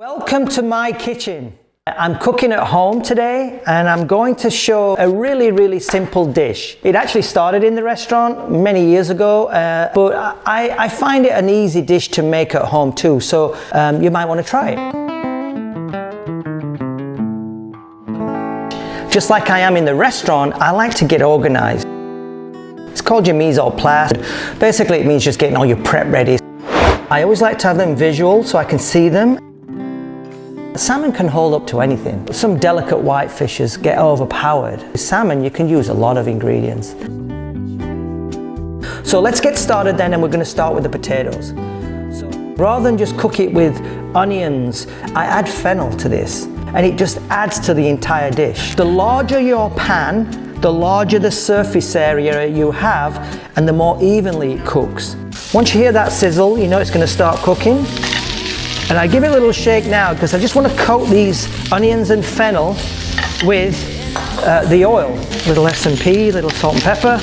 Welcome to my kitchen. I'm cooking at home today and I'm going to show a really simple dish. It actually started in the restaurant many years ago, but I find it an easy dish to make at home too, so you might want to try it. Just like I am in the restaurant, I like to get organized. It's called your mise en place. Basically it means just getting all your prep ready. I always like to have them visual so I can see them. Salmon can hold up to anything. Some delicate white fishes get overpowered. With salmon, you can use a lot of ingredients. So let's get started then, and we're going to start with the potatoes. So rather than just cook it with onions, I add fennel to this, and it just adds to the entire dish. The larger your pan, the larger the surface area you have, and the more evenly it cooks. Once you hear that sizzle, you know it's going to start cooking. And I give it a little shake now because I just want to coat these onions and fennel with the oil. A little S&P, little salt and pepper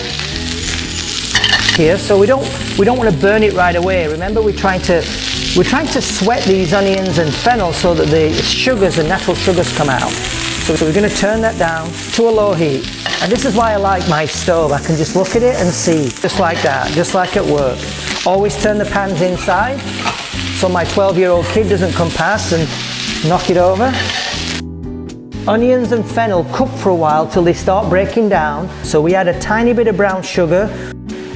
here. So we don't want to burn it right away. Remember, we're trying to sweat these onions and fennel so that the sugars, the natural sugars, come out. So we're going to turn that down to a low heat. And this is why I like my stove. I can just look at it and see, just like that, just like at work. Always turn the pans inside, so my 12-year-old kid doesn't come past and knock it over. Onions and fennel cook for a while till they start breaking down. So we add a tiny bit of brown sugar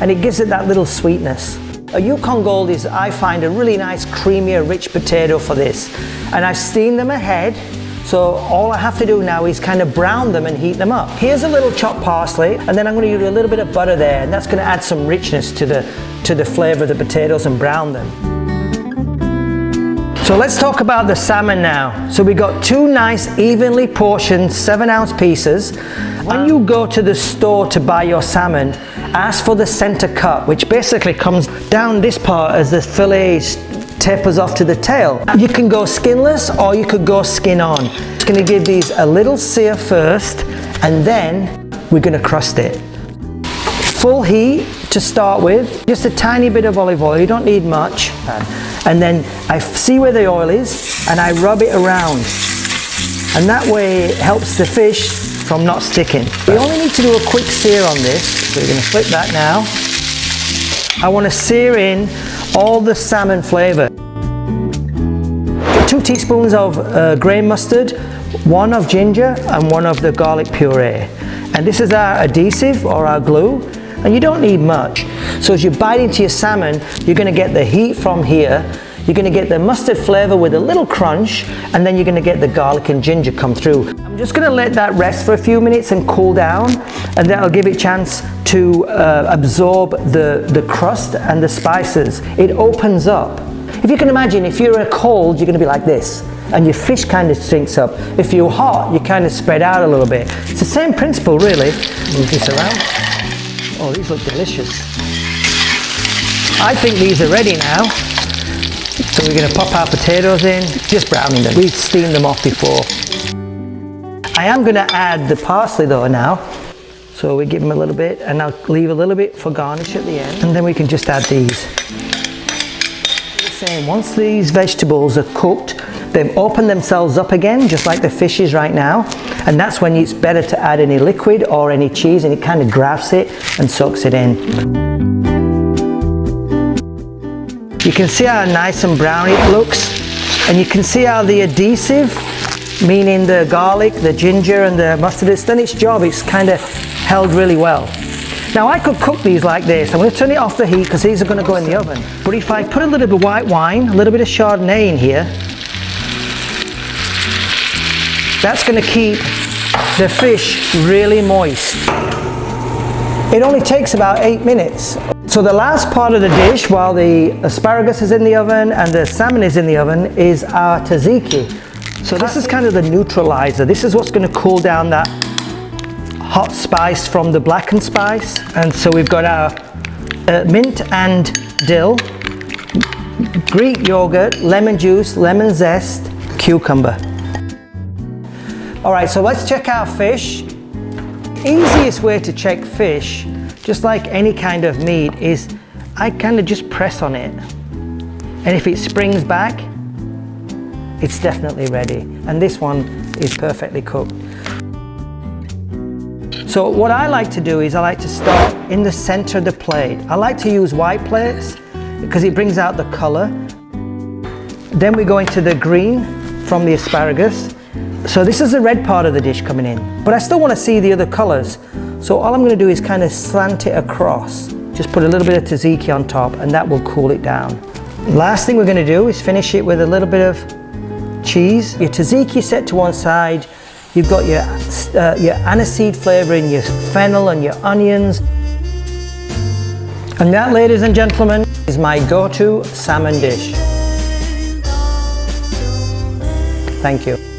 and it gives it that little sweetness. A Yukon Gold is, I find, a really nice creamier, rich potato for this. And I've steamed them ahead, so all I have to do now is kind of brown them and heat them up. Here's a little chopped parsley, and then I'm going to use a little bit of butter there, and that's going to add some richness to the flavor of the potatoes and brown them. So let's talk about the salmon now. So we got two nice evenly portioned 7-ounce pieces. When you go to the store to buy your salmon, ask for the center cut, which basically comes down this part as the fillet tapers off to the tail. You can go skinless or you could go skin on. Just going to give these a little sear first, and then we're going to crust it. Full heat to start with, just a tiny bit of olive oil, you don't need much. And then I see where the oil is and I rub it around. And that way it helps the fish from not sticking. We only need to do a quick sear on this. So we're going to flip that now. I want to sear in all the salmon flavor. 2 teaspoons of grain mustard, 1 of ginger and 1 of the garlic puree. And this is our adhesive or our glue. And you don't need much. So as you bite into your salmon, you're going to get the heat from here, you're going to get the mustard flavor with a little crunch, and then you're going to get the garlic and ginger come through. I'm just going to let that rest for a few minutes and cool down, and that'll give it a chance to absorb the crust and the spices. It opens up. If you can imagine, if you're cold, you're going to be like this, and your fish kind of sinks up. If you're hot, you kind of spread out a little bit. It's the same principle, really. Move this around. Oh, these look delicious. I think these are ready now. So we're going to pop our potatoes in, just browning them. We've steamed them off before. I am going to add the parsley though now. So we give them a little bit, and I'll leave a little bit for garnish at the end. And then we can just add these. Same. Once these vegetables are cooked, they've opened themselves up again, just like the fish is right now. And that's when it's better to add any liquid or any cheese, and it kind of grabs it and soaks it in. You can see how nice and brown it looks, and you can see how the adhesive, meaning the garlic, the ginger and the mustard, has done its job. It's kind of held really well. Now I could cook these like this. I'm going to turn it off the heat because these are going to go in the oven. But if I put a little bit of white wine, a little bit of Chardonnay in here, that's going to keep the fish really moist. It only takes about 8 minutes. So the last part of the dish, while the asparagus is in the oven and the salmon is in the oven, is our tzatziki. So this is kind of the neutralizer. This is what's going to cool down that hot spice from the blackened spice. And so we've got our mint and dill, Greek yogurt, lemon juice, lemon zest, cucumber. All right, so let's check our fish. Easiest way to check fish, just like any kind of meat, is I kind of just press on it. And if it springs back, it's definitely ready. And this one is perfectly cooked. So what I like to do is I like to start in the center of the plate. I like to use white plates because it brings out the color. Then we go into the green from the asparagus. So this is the red part of the dish coming in, but I still want to see the other colors. So all I'm going to do is kind of slant it across. Just put a little bit of tzatziki on top and that will cool it down. Last thing we're going to do is finish it with a little bit of cheese. Your tzatziki set to one side. You've got your aniseed flavoring, your fennel and your onions. And that, ladies and gentlemen, is my go-to salmon dish. Thank you.